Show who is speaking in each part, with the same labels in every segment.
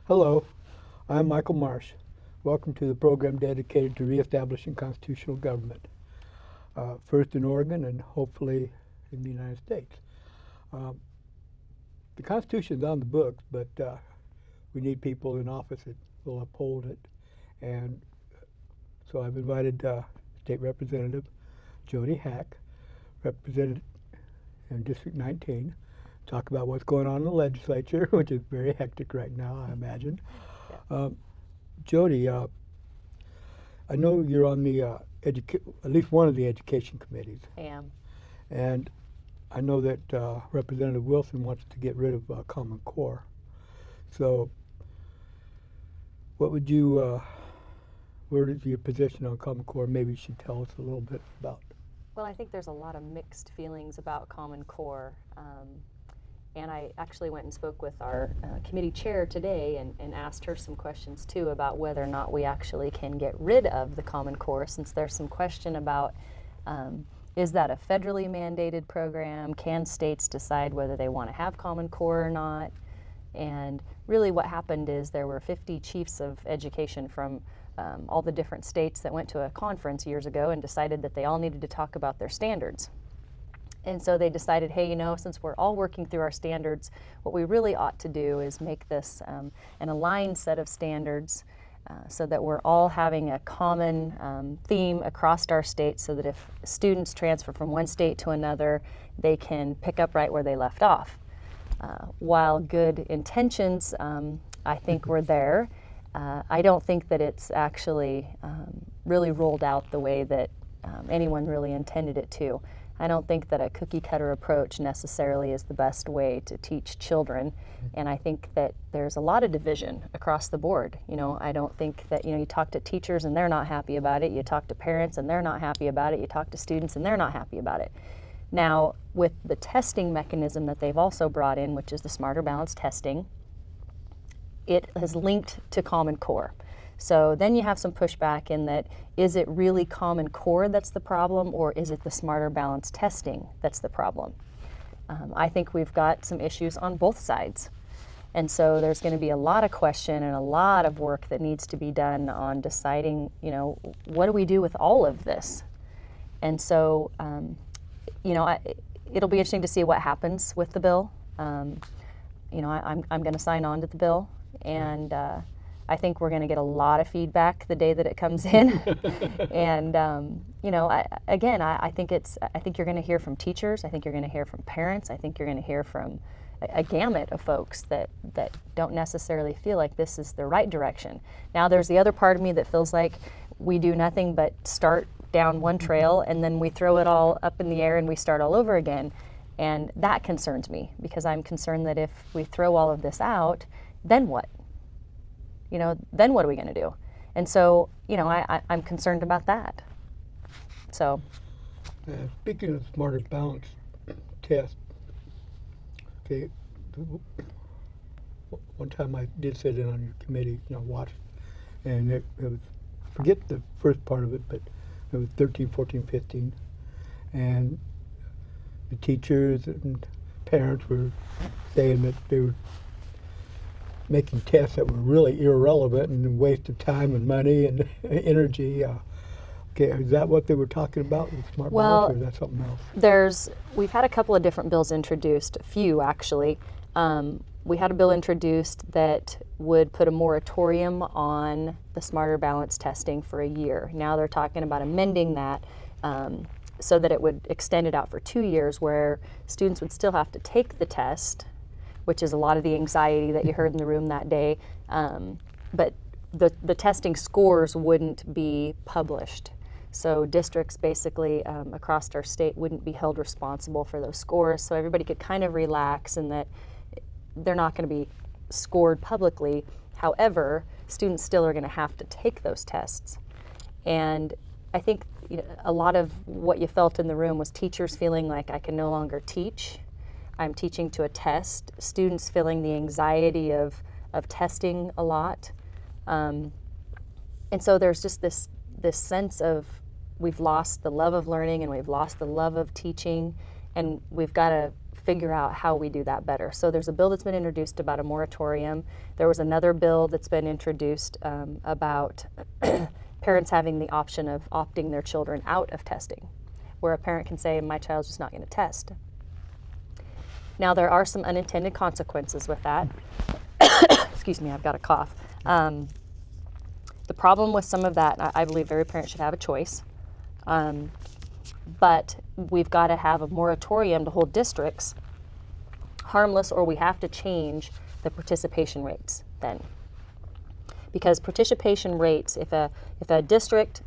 Speaker 1: Hello, I'm Michael Marsh. Welcome to the program dedicated to reestablishing constitutional government, first in Oregon and hopefully in the United States. The Constitution is on the books, but we need people in office that will uphold it. And so I've invited State Representative Jodi Hack, represented in District 19, talk about what's going on in the legislature, which is very hectic right now, I imagine.
Speaker 2: Yeah.
Speaker 1: Jodi, I know you're on the at least one of the education committees,
Speaker 2: I am.
Speaker 1: and I know that Representative Wilson wants to get rid of Common Core. So, what would you, where is your position on Common Core? Maybe you should tell us a little bit about.
Speaker 2: Well, I think there's a lot of mixed feelings about Common Core. And I actually went and spoke with our committee chair today and asked her some questions too about whether or not we actually can get rid of the Common Core, since there's some question about is that a federally mandated program? Can states decide whether they want to have Common Core or not? And really what happened is there were 50 chiefs of education from all the different states that went to a conference years ago and decided that they all needed to talk about their standards. And so they decided, hey, since we're all working through our standards, what we really ought to do is make this an aligned set of standards so that we're all having a common theme across our states, so that if students transfer from one state to another, they can pick up right where they left off. While good intentions, I think, were there, I don't think that it's actually really rolled out the way that anyone really intended it to. I don't think that a cookie-cutter approach necessarily is the best way to teach children, and I think that there's a lot of division across the board. I don't think that, you talk to teachers and they're not happy about it, you talk to parents and they're not happy about it, you talk to students and they're not happy about it. Now, with the testing mechanism that they've also brought in, which is the Smarter Balanced testing, it has linked to Common Core. So then you have some pushback in that, is it really Common Core that's the problem, or is it the Smarter Balanced testing that's the problem? I think we've got some issues on both sides. And so there's going to be a lot of question and a lot of work that needs to be done on deciding, what do we do with all of this? And so, it'll be interesting to see what happens with the bill. I'm going to sign on to the bill, and I think we're going to get a lot of feedback the day that it comes in. And I think you're going to hear from teachers. I think you're going to hear from parents. I think you're going to hear from a gamut of folks that don't necessarily feel like this is the right direction. Now, there's the other part of me that feels like we do nothing but start down one trail and then we throw it all up in the air and we start all over again. And that concerns me, because I'm concerned that if we throw all of this out, then what? Then what are we going to do? And so, I'm concerned about that. So.
Speaker 1: Speaking of Smarter Balanced test, okay, one time I did sit in on your committee, watched, and it was, forget the first part of it, but it was 13, 14, 15, and the teachers and parents were saying that they were making tests that were really irrelevant and a waste of time and money and energy. Okay, is that what they were talking about with Smart Balance, or is that something else?
Speaker 2: We've had a couple of different bills introduced, a few actually. We had a bill introduced that would put a moratorium on the Smarter Balance testing for a year. Now they're talking about amending that so that it would extend it out for 2 years, where students would still have to take the test, which is a lot of the anxiety that you heard in the room that day, but the testing scores wouldn't be published. So districts basically across our state wouldn't be held responsible for those scores, so everybody could kind of relax in that they're not going to be scored publicly. However, students still are going to have to take those tests. And I think a lot of what you felt in the room was teachers feeling like, I can no longer teach. I'm teaching to a test. Students feeling the anxiety of testing a lot. And so there's just this sense of we've lost the love of learning and we've lost the love of teaching, and we've got to figure out how we do that better. So there's a bill that's been introduced about a moratorium. There was another bill that's been introduced about parents having the option of opting their children out of testing, where a parent can say, my child's just not going to test. Now, there are some unintended consequences with that. Excuse me, I've got a cough. The problem with some of that, I believe every parent should have a choice, but we've got to have a moratorium to hold districts harmless, or we have to change the participation rates then. Because participation rates, if a district,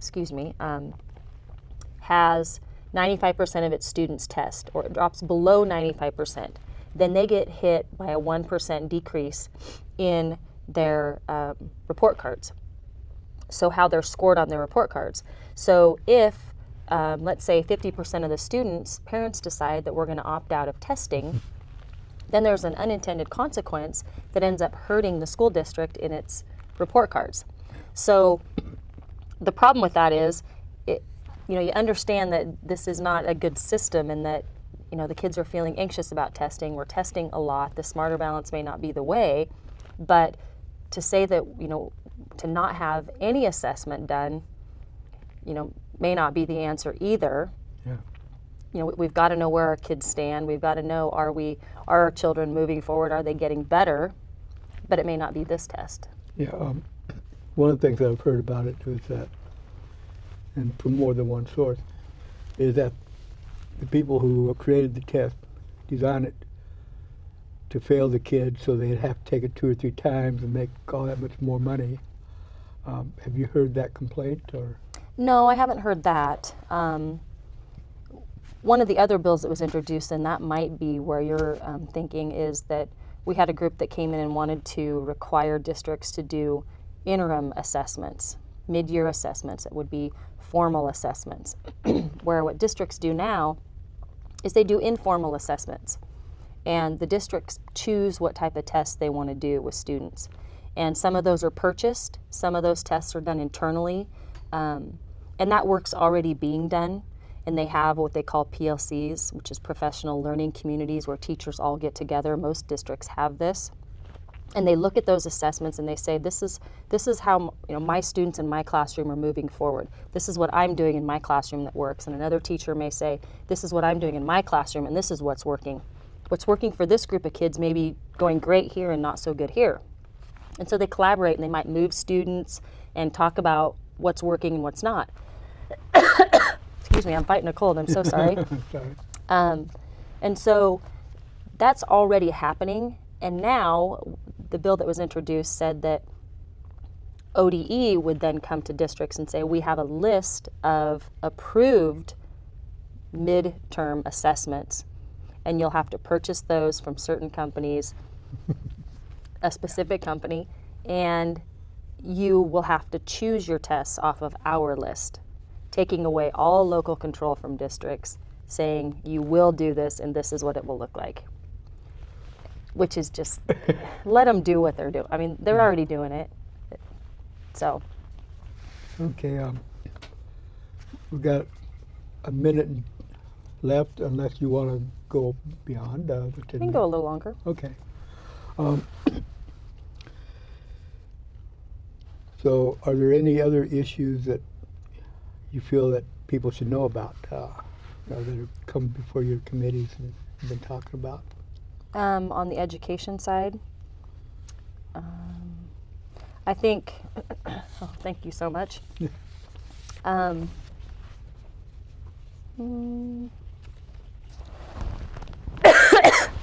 Speaker 2: has 95% of its students test, or it drops below 95%, then they get hit by a 1% decrease in their report cards. So how they're scored on their report cards. So if, let's say 50% of the students, parents decide that we're going to opt out of testing, then there's an unintended consequence that ends up hurting the school district in its report cards. So the problem with that is, you understand that this is not a good system, and that, the kids are feeling anxious about testing. We're testing a lot. The smarter balance may not be the way, but to say that, to not have any assessment done, may not be the answer either. Yeah. We've got to know where our kids stand. We've got to know, are our children moving forward? Are they getting better? But it may not be this test.
Speaker 1: Yeah. One of the things that I've heard about it is that, and from more than one source, is that the people who created the test designed it to fail the kids so they'd have to take it 2 or 3 times and make all that much more money. Have you heard that complaint? Or?
Speaker 2: No, I haven't heard that. One of the other bills that was introduced, and that might be where you're thinking, is that we had a group that came in and wanted to require districts to do interim assessments, mid-year assessments. It would be formal assessments, where what districts do now is they do informal assessments. And the districts choose what type of tests they want to do with students. And some of those are purchased, some of those tests are done internally, and that work's already being done. And they have what they call PLCs, which is professional learning communities, where teachers all get together. Most districts have this. And they look at those assessments and they say, this is how my students in my classroom are moving forward. This is what I'm doing in my classroom that works. And another teacher may say, this is what I'm doing in my classroom, and this is what's working. What's working for this group of kids may be going great here and not so good here. And so they collaborate, and they might move students and talk about what's working and what's not. Excuse me, I'm fighting a cold, I'm so sorry.
Speaker 1: Sorry.
Speaker 2: And so that's already happening. And now the bill that was introduced said that ODE would then come to districts and say, we have a list of approved midterm assessments, and you'll have to purchase those from certain companies, a specific company, and you will have to choose your tests off of our list, taking away all local control from districts, saying you will do this and this is what it will look like. Which is just, let them do what they're doing. I mean, they're already doing it. So.
Speaker 1: Okay, we've got a minute left, unless you want to go beyond the 10
Speaker 2: We can go a little longer.
Speaker 1: Okay. So are there any other issues that you feel that people should know about that have come before your committees and have been talking about?
Speaker 2: On the education side, I think, oh, thank you so much.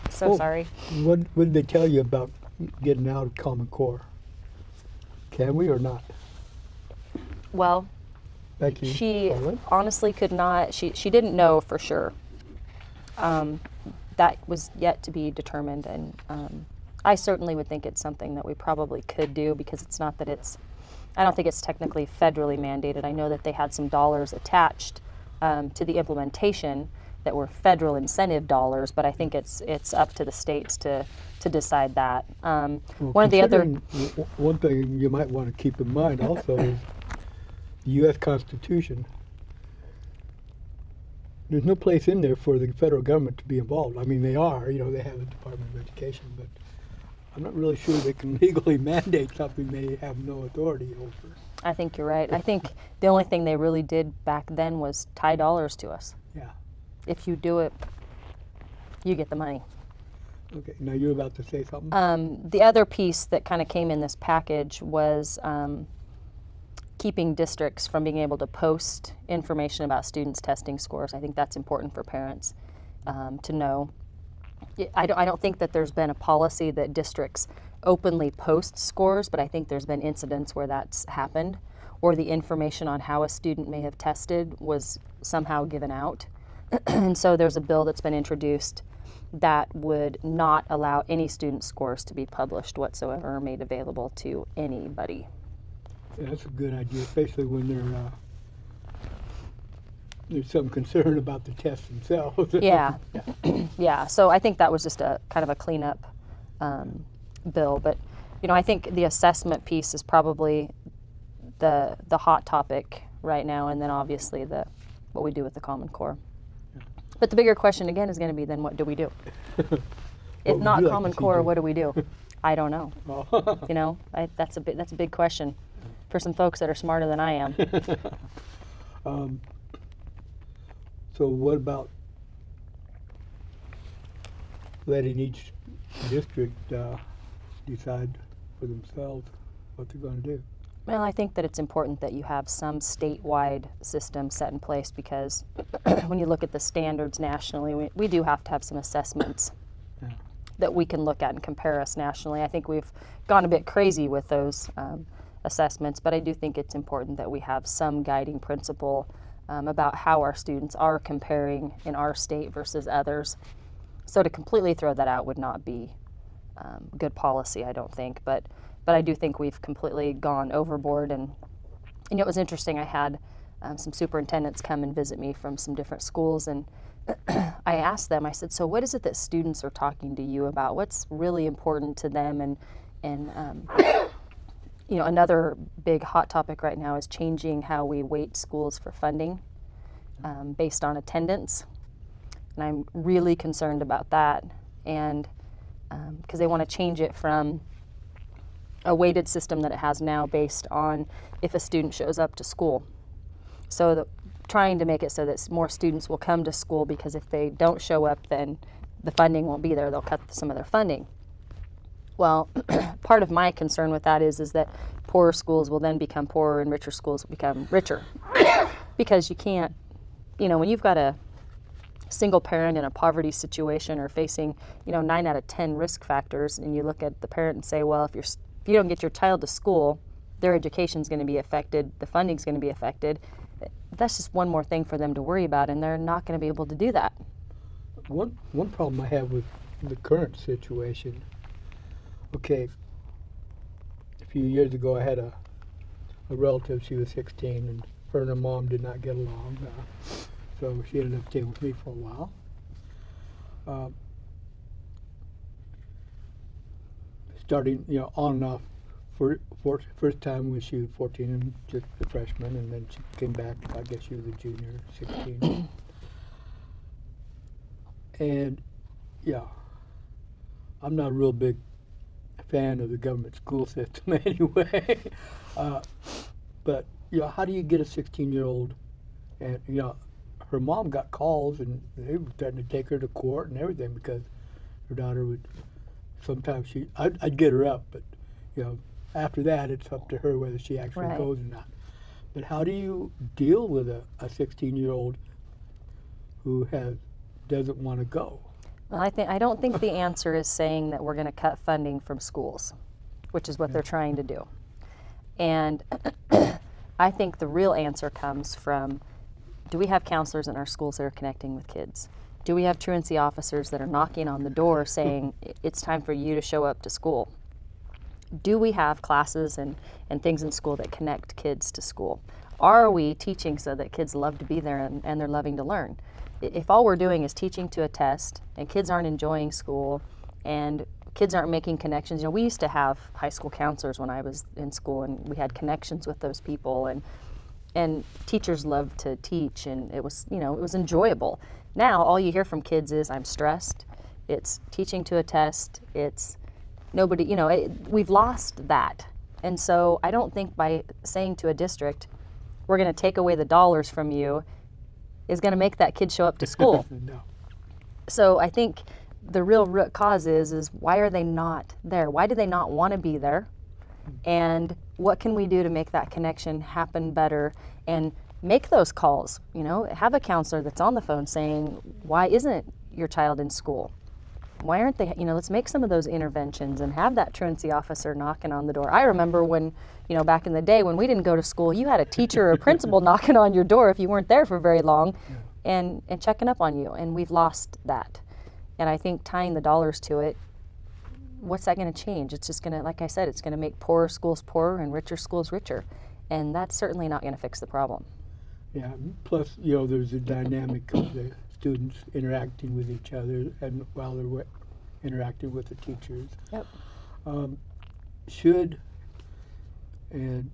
Speaker 2: Sorry.
Speaker 1: What did they tell you about getting out of Common Core? Can we or not?
Speaker 2: Well,
Speaker 1: Becky,
Speaker 2: she
Speaker 1: Harlan?
Speaker 2: honestly could not, she didn't know for sure. That was yet to be determined, and I certainly would think it's something that we probably could do, because it's not that I don't think it's technically federally mandated. I know that they had some dollars attached to the implementation that were federal incentive dollars, but I think it's up to the states to decide that.
Speaker 1: Well,
Speaker 2: one of the other
Speaker 1: one thing you might want to keep in mind also is the U.S. Constitution there's no place in there for the federal government to be involved. I mean, they are, they have a Department of Education, but I'm not really sure they can legally mandate something they have no authority over.
Speaker 2: I think you're right. I think the only thing they really did back then was tie dollars to us.
Speaker 1: Yeah.
Speaker 2: If you do it, you get the money.
Speaker 1: Okay, now you're about to say something?
Speaker 2: The other piece that kind of came in this package was keeping districts from being able to post information about students' testing scores. I think that's important for parents to know. I don't think that there's been a policy that districts openly post scores, but I think there's been incidents where that's happened, or the information on how a student may have tested was somehow given out. And so there's a bill that's been introduced that would not allow any student scores to be published whatsoever or made available to anybody.
Speaker 1: Yeah, that's a good idea, especially when there's some concern about the tests themselves.
Speaker 2: Yeah. Yeah, so I think that was just a kind of a cleanup bill. But, I think the assessment piece is probably the hot topic right now, and then obviously what we do with the Common Core. Yeah. But the bigger question again is going to be, then what do we do? If not Common Core, what do we do? I don't know. That's a big question for some folks that are smarter than I am.
Speaker 1: So what about letting each district decide for themselves what they're going to do?
Speaker 2: Well, I think that it's important that you have some statewide system set in place, because when you look at the standards nationally, we do have to have some assessments that we can look at and compare us nationally. I think we've gone a bit crazy with those assessments, but I do think it's important that we have some guiding principle about how our students are comparing in our state versus others. So to completely throw that out would not be good policy, I don't think. But I do think we've completely gone overboard. And it was interesting. I had some superintendents come and visit me from some different schools, and I asked them. I said, "So what is it that students are talking to you about? What's really important to them?" And another big hot topic right now is changing how we weight schools for funding based on attendance. And I'm really concerned about that, and because they want to change it from a weighted system that it has now based on if a student shows up to school. So trying to make it so that more students will come to school, because if they don't show up, then the funding won't be there. They'll cut some of their funding. Well, part of my concern with that is that poorer schools will then become poorer and richer schools will become richer. Because you can't, when you've got a single parent in a poverty situation or facing, 9 out of 10 risk factors, and you look at the parent and say, well, if you don't get your child to school, their education's going to be affected, the funding's going to be affected. That's just one more thing for them to worry about, and they're not going to be able to do that.
Speaker 1: One problem I have with the current situation, okay, a few years ago I had a relative. She was 16, and her and her mom did not get along, so she ended up staying with me for a while. Starting, on and off, first time when she was 14 and just a freshman, and then she came back, I guess she was a junior, 16. And I'm not a real big fan of the government school system anyway. But how do you get a 16-year-old? And her mom got calls, and they were threatening to take her to court and everything, because her daughter would. Sometimes I'd get her up, but after that it's up to her whether she actually goes or not. But how do you deal with a 16-year-old who doesn't want to go?
Speaker 2: Well, I don't think the answer is saying that we're going to cut funding from schools, which is what they're trying to do. And I think the real answer comes from, do we have counselors in our schools that are connecting with kids? Do we have truancy officers that are knocking on the door saying, it's time for you to show up to school? Do we have classes and things in school that connect kids to school? Are we teaching so that kids love to be there and they're loving to learn? If all we're doing is teaching to a test, and kids aren't enjoying school, and kids aren't making connections. We used to have high school counselors when I was in school, and we had connections with those people, and and teachers loved to teach, and it was, you know, it was enjoyable. Now all you hear from kids is, I'm stressed. It's teaching to a test. It's nobody, you know, we've lost that. And so I don't think by saying to a district, we're going to take away the dollars from you, is going to make that kid show up to school.
Speaker 1: No.
Speaker 2: So I think the real root cause is why are they not there? Why do they not want to be there? And what can we do to make that connection happen better and make those calls? You know, have a counselor that's on the phone saying, why isn't your child in school? Why aren't they, you know, let's make some of those interventions and have that truancy officer knocking on the door. I remember when, you know, back in the day when we didn't go to school, you had a teacher or a principal knocking on your door if you weren't there for very long and checking up on you. And we've lost that. And I think tying the dollars to it, what's that going to change? It's just going to, like I said, it's going to make poorer schools poorer and richer schools richer. And that's certainly not going to fix the problem.
Speaker 1: Yeah, plus, you know, there's a dynamic of the students interacting with each other and while they're interacting with the teachers.
Speaker 2: Yep.
Speaker 1: And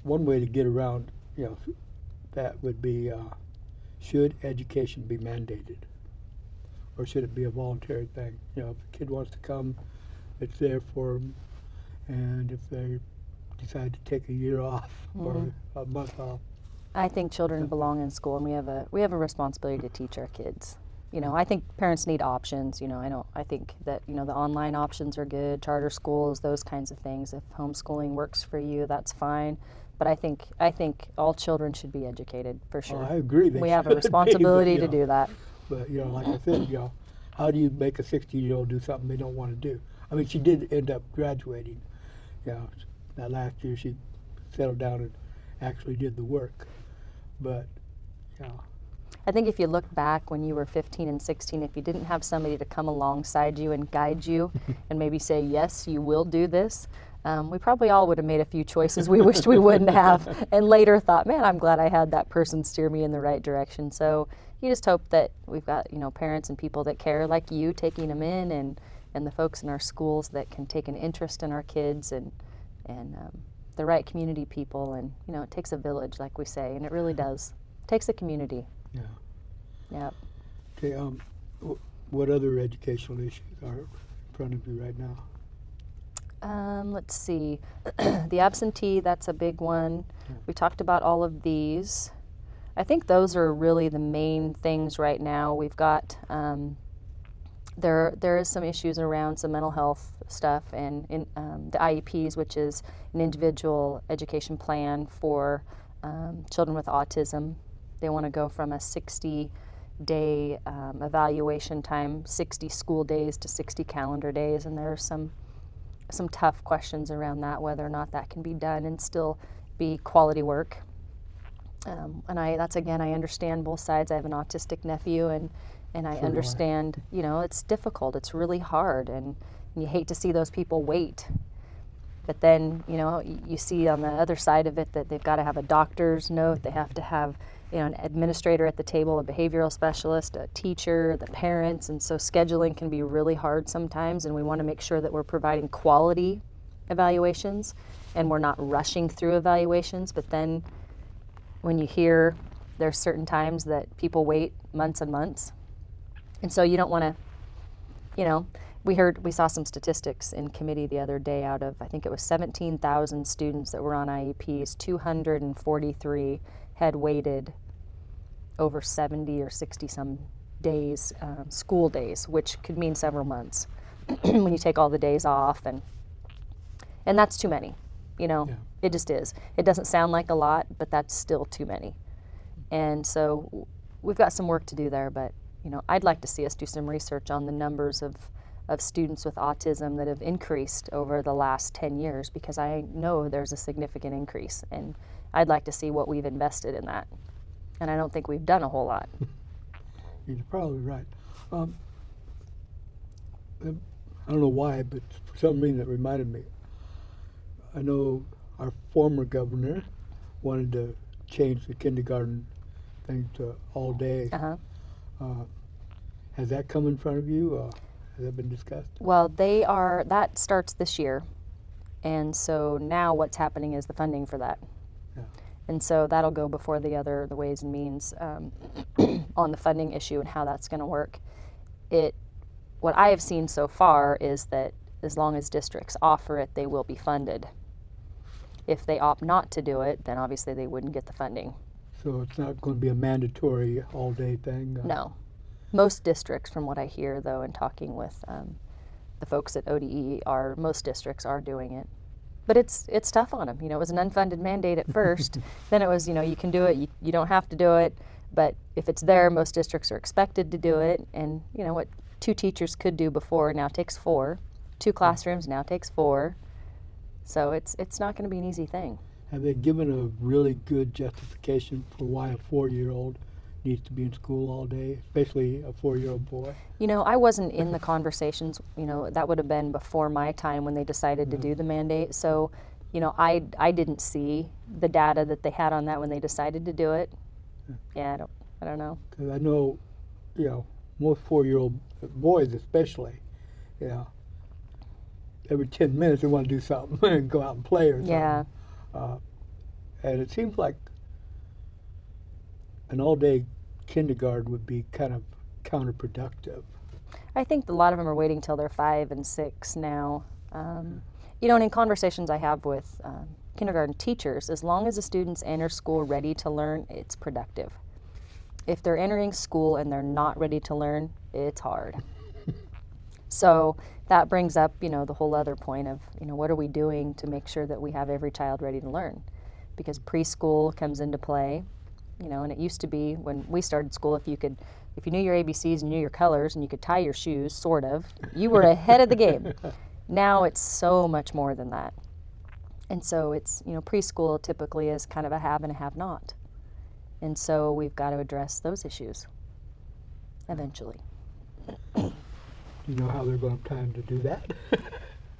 Speaker 1: one way to get around, you know, that would be, should education be mandated? Or should it be a voluntary thing? You know, if a kid wants to come, it's there for them. And if they decide to take a year off or a month off.
Speaker 2: I think children belong in school, and we have a responsibility to teach our kids. You know, I think parents need options. You know, I think that, you know, the online options are good, charter schools, those kinds of things. If homeschooling works for you, that's fine. But I think all children should be educated for sure.
Speaker 1: Oh, I agree.
Speaker 2: We have a responsibility to do that.
Speaker 1: But, you know, like I said, you know, how do you make a 16-year-old do something they don't want to do? I mean, she did end up graduating. You know, that last year she settled down and actually did the work. But, you know.
Speaker 2: I think if you look back when you were 15 and 16, if you didn't have somebody to come alongside you and guide you and maybe say, yes, you will do this, we probably all would have made a few choices we wished we wouldn't have, and later thought, man, I'm glad I had that person steer me in the right direction. So you just hope that we've got, you know, parents and people that care like you taking them in, and the folks in our schools that can take an interest in our kids, and the right community people. And, you know, it takes a village, like we say, and it really does. It takes a community.
Speaker 1: Yeah.
Speaker 2: Yeah.
Speaker 1: Okay, what other educational issues are in front of you right now?
Speaker 2: Let's see. The absentee, that's a big one.
Speaker 1: Yeah.
Speaker 2: We talked about all of these. I think those are really the main things right now. We've got, there is some issues around some mental health stuff, and in the IEPs, which is an individual education plan for children with autism. They want to go from a 60-day evaluation time, 60 school days to 60 calendar days, and there are some tough questions around that, whether or not that can be done and still be quality work. And that's, again, I understand both sides. I have an autistic nephew, and I understand, you know, it's difficult. It's really hard, and you hate to see those people wait. But then, you know, you see on the other side of it that they've got to have a doctor's note. They have to have, you know, an administrator at the table, a behavioral specialist, a teacher, the parents, and so scheduling can be really hard sometimes, and we want to make sure that we're providing quality evaluations and we're not rushing through evaluations. But then when you hear there's certain times that people wait months and months, and so you don't want to, you know, we saw some statistics in committee the other day. Out of, I think it was 17,000 students that were on IEPs, 243 had waited over 70 or 60 some days, school days, which could mean several months when you take all the days off, and that's too many, you know.
Speaker 1: Yeah.
Speaker 2: It just is. It doesn't sound like a lot, but that's still too many. And so we've got some work to do there, but, you know, I'd like to see us do some research on the numbers of students with autism that have increased over the last 10 years, because I know there's a significant increase, and I'd like to see what we've invested in that. And I don't think we've done a whole lot.
Speaker 1: You're probably right. I don't know why, but for some reason it reminded me. I know our former governor wanted to change the kindergarten thing to all day.
Speaker 2: Uh-huh.
Speaker 1: Has that come in front of you? Has that been discussed?
Speaker 2: Well, that starts this year. And so now what's happening is the funding for that.
Speaker 1: Yeah.
Speaker 2: And so that'll go before the Ways and Means on the funding issue and how that's going to work. What I have seen so far is that as long as districts offer it, they will be funded. If they opt not to do it, then obviously they wouldn't get the funding.
Speaker 1: So it's not going to be a mandatory all-day thing?
Speaker 2: No. Most districts, from what I hear, though, and talking with the folks at ODE, most districts are doing it. But it's tough on them. You know, it was an unfunded mandate at first. Then it was, you can do it, you don't have to do it. But if it's there, most districts are expected to do it. And, what 2 teachers could do before now takes 4. 2 classrooms now takes 4. So it's not going to be an easy thing.
Speaker 1: Have they given a really good justification for why a 4-year-old needs to be in school all day, especially a 4-year-old boy?
Speaker 2: I wasn't in the conversations. That would have been before my time when they decided to do the mandate. So, I didn't see the data that they had on that when they decided to do it. Yeah, I don't know.
Speaker 1: Because I know, most 4-year-old boys especially, every 10 minutes they want to do something and go out and play or something.
Speaker 2: Yeah.
Speaker 1: And it seems like an all-day kindergarten would be kind of counterproductive.
Speaker 2: I think a lot of them are waiting till they're 5 and 6 now. And in conversations I have with kindergarten teachers, as long as the students enter school ready to learn, it's productive. If they're entering school and they're not ready to learn, it's hard. So that brings up, the whole other point of, what are we doing to make sure that we have every child ready to learn? Because preschool comes into play, and it used to be when we started school, if you knew your ABCs and knew your colors and you could tie your shoes, sort of, you were ahead of the game. Now it's so much more than that. And so it's, preschool typically is kind of a have and a have not. And so we've got to address those issues eventually.
Speaker 1: Do you know how they're going to plan to do that?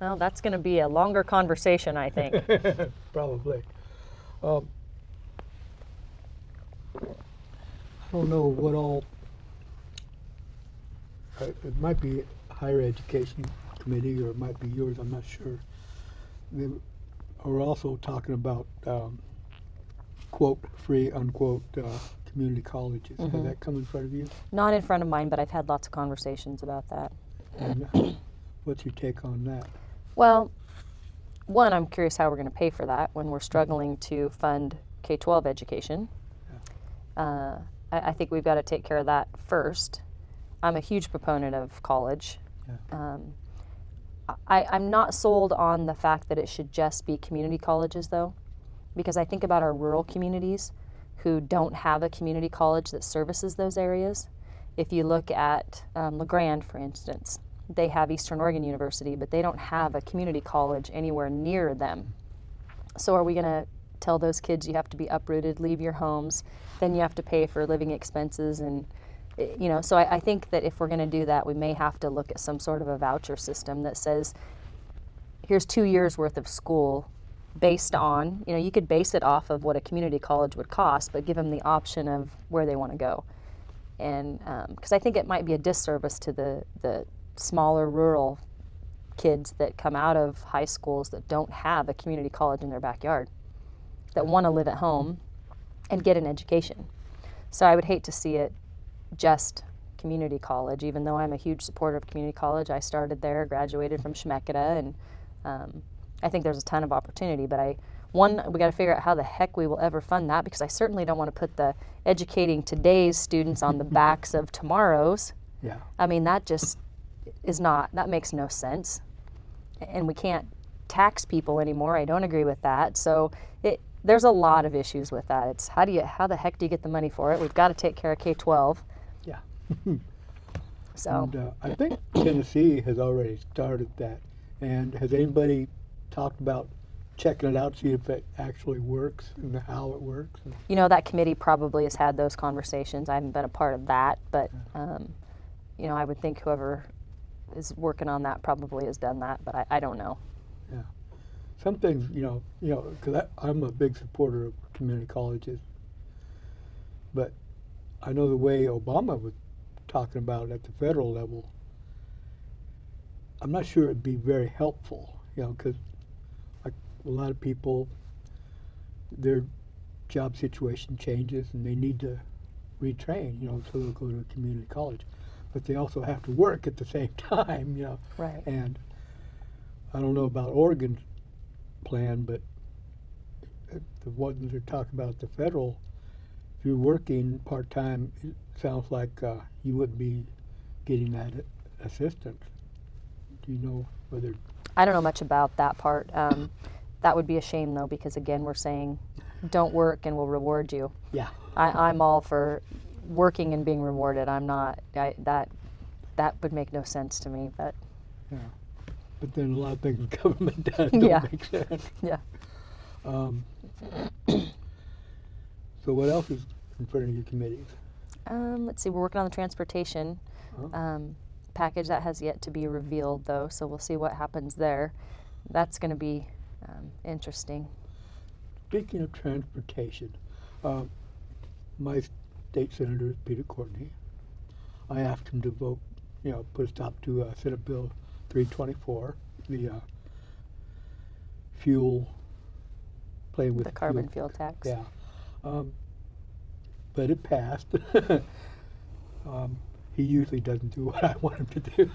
Speaker 2: Well, that's going to be a longer conversation, I think.
Speaker 1: Probably. I don't know what all, it might be higher education committee or it might be yours, I'm not sure. They are also talking about quote, free, unquote, community colleges. Has that come in front of you?
Speaker 2: Not in front of mine, but I've had lots of conversations about that.
Speaker 1: And what's your take on that?
Speaker 2: Well, one, I'm curious how we're going to pay for that when we're struggling to fund K-12 education. I think we've got to take care of that first. I'm a huge proponent of college.
Speaker 1: Yeah.
Speaker 2: I'm not sold on the fact that it should just be community colleges, though, because I think about our rural communities who don't have a community college that services those areas. If you look at LeGrand, for instance, they have Eastern Oregon University, but they don't have a community college anywhere near them. So are we going to tell those kids you have to be uprooted, leave your homes, then you have to pay for living expenses? And so I think that if we're going to do that, we may have to look at some sort of a voucher system that says, here's 2 years worth of school based on, you could base it off of what a community college would cost, but give them the option of where they want to go. And because I think it might be a disservice to the smaller rural kids that come out of high schools that don't have a community college in their backyard, that want to live at home and get an education. So I would hate to see it just community college, even though I'm a huge supporter of community college. I started there, graduated from Schmeketa, and I think there's a ton of opportunity. But we got to figure out how the heck we will ever fund that, because I certainly don't want to put the educating today's students on the backs of tomorrow's.
Speaker 1: Yeah.
Speaker 2: I mean, that just that makes no sense. And we can't tax people anymore. I don't agree with that. So there's a lot of issues with that. It's how the heck do you get the money for it? We've got to take care of K-12.
Speaker 1: Yeah.
Speaker 2: So.
Speaker 1: And, I think Tennessee has already started that. And has anybody talked about checking it out, see if it actually works and how it works?
Speaker 2: That committee probably has had those conversations. I haven't been a part of that, but I would think whoever is working on that probably has done that, but I don't know.
Speaker 1: Yeah. Some things, because I'm a big supporter of community colleges, but I know the way Obama was talking about it at the federal level, I'm not sure it'd be very helpful, because like a lot of people, they're job situation changes and they need to retrain, so they'll go to a community college. But they also have to work at the same time,
Speaker 2: Right.
Speaker 1: And I don't know about Oregon's plan, but the ones they're talking about at the federal, if you're working part-time, it sounds like you wouldn't be getting that assistance. Do you know whether...
Speaker 2: I don't know much about that part. That would be a shame, though, because, again, we're saying don't work and we'll reward you.
Speaker 1: Yeah.
Speaker 2: I'm all for working and being rewarded. I'm not. That would make no sense to me, but...
Speaker 1: Yeah. But then a lot of things the government does
Speaker 2: Yeah.
Speaker 1: don't make sense.
Speaker 2: Yeah.
Speaker 1: So what else is in front of your committees?
Speaker 2: Let's see, we're working on the transportation package. That has yet to be revealed, though, so we'll see what happens there. That's going to be interesting.
Speaker 1: Speaking of transportation, my state senator is Peter Courtney. I asked him to vote, put a stop to Senate Bill 324, the fuel, playing with
Speaker 2: The carbon fuel tax.
Speaker 1: Yeah. But it passed. He usually doesn't do what I want him to do.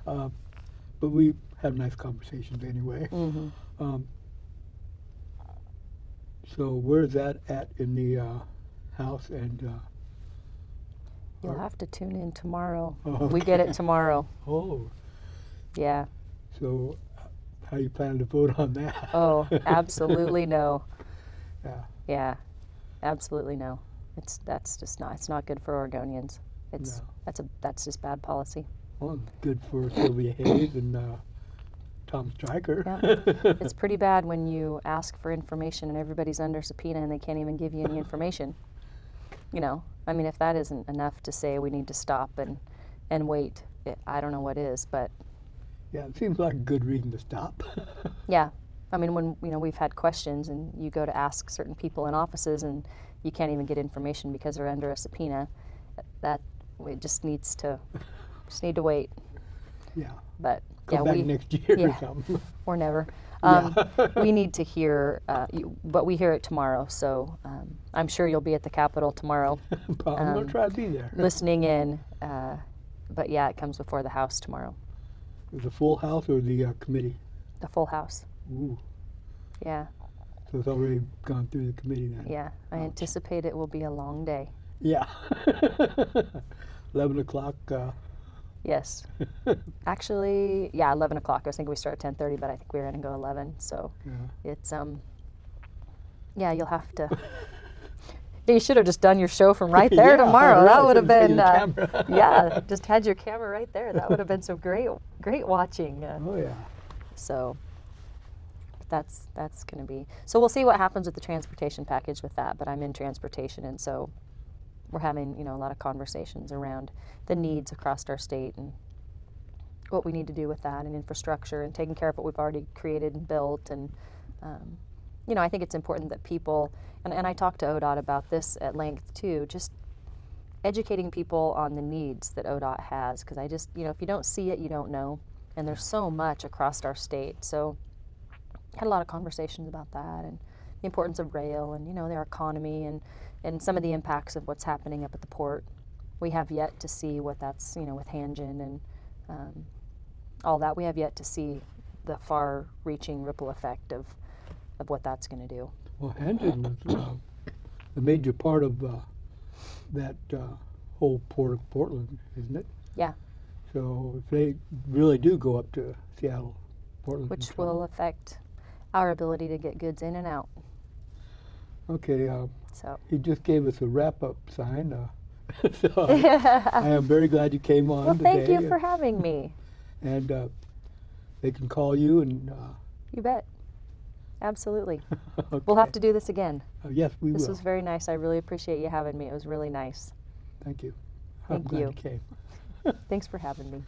Speaker 1: But we have nice conversations anyway.
Speaker 2: Mm-hmm.
Speaker 1: So where is that at in the House? And
Speaker 2: You'll have to tune in tomorrow.
Speaker 1: Okay.
Speaker 2: We get it tomorrow.
Speaker 1: Oh,
Speaker 2: Yeah.
Speaker 1: so how you plan to vote on that?
Speaker 2: Oh, absolutely no.
Speaker 1: Yeah.
Speaker 2: Yeah, absolutely no. That's just not. It's not good for Oregonians.
Speaker 1: No.
Speaker 2: That's just bad policy.
Speaker 1: Well, good for Sylvia Hayes and Tom Stryker.
Speaker 2: Yeah. It's pretty bad when you ask for information and everybody's under subpoena and they can't even give you any information. I mean, if that isn't enough to say we need to stop and wait, I don't know what is, but
Speaker 1: Yeah, it seems like a good reason to stop.
Speaker 2: yeah. I mean, when we've had questions and you go to ask certain people in offices and you can't even get information because they're under a subpoena, that we just need to wait.
Speaker 1: Yeah.
Speaker 2: But
Speaker 1: Come
Speaker 2: yeah,
Speaker 1: back next year
Speaker 2: yeah.
Speaker 1: or something.
Speaker 2: Or never.
Speaker 1: Yeah.
Speaker 2: We need to hear, but we hear it tomorrow, so I'm sure you'll be at the Capitol tomorrow
Speaker 1: I'm going to try to be there.
Speaker 2: listening in. But yeah, it comes before the House tomorrow.
Speaker 1: The full House or the committee?
Speaker 2: The full House.
Speaker 1: Ooh.
Speaker 2: Yeah,
Speaker 1: So it's already gone through the committee then?
Speaker 2: yeah. I
Speaker 1: Ouch.
Speaker 2: anticipate it will be a long day.
Speaker 1: Yeah. 11 o'clock.
Speaker 2: Yes. Actually, yeah, 11 o'clock. I was thinking we start at 10:30, but I think we're going to go 11. So
Speaker 1: Yeah.
Speaker 2: it's, yeah, you'll have to. You should have just done your show from right there
Speaker 1: Yeah,
Speaker 2: tomorrow. That
Speaker 1: right,
Speaker 2: would have
Speaker 1: with
Speaker 2: been,
Speaker 1: the camera.
Speaker 2: yeah, just had your camera right there. That would have been some great watching.
Speaker 1: Oh, yeah.
Speaker 2: So that's going to be. So we'll see what happens with the transportation package with that. But I'm in transportation, and so we're having a lot of conversations around the needs across our state and what we need to do with that and infrastructure and taking care of what we've already created and built. And I think it's important that people, and I talked to ODOT about this at length too, just educating people on the needs that ODOT has, because I just, if you don't see it, you don't know. And there's so much across our state. So had a lot of conversations about that and the importance of rail and, their economy and some of the impacts of what's happening up at the port. We have yet to see what that's, with Hanjin and all that. We have yet to see the far-reaching ripple effect of what that's going to do.
Speaker 1: Well, Hanjin was a major part of that whole port of Portland, isn't it?
Speaker 2: Yeah.
Speaker 1: So if they really do go up to Seattle, Portland,
Speaker 2: Which will affect our ability to get goods in and out.
Speaker 1: Okay.
Speaker 2: So
Speaker 1: He just gave us a wrap-up sign. So I am very glad you came on
Speaker 2: well,
Speaker 1: today.
Speaker 2: thank you for having me.
Speaker 1: And they can call you and.
Speaker 2: You bet. Absolutely.
Speaker 1: Okay.
Speaker 2: We'll have to do this again.
Speaker 1: Yes, we
Speaker 2: This
Speaker 1: will.
Speaker 2: was very nice. I really appreciate you having me. It was really nice.
Speaker 1: Thank you.
Speaker 2: Thank
Speaker 1: I'm glad
Speaker 2: you.
Speaker 1: you came.
Speaker 2: Thanks for having me.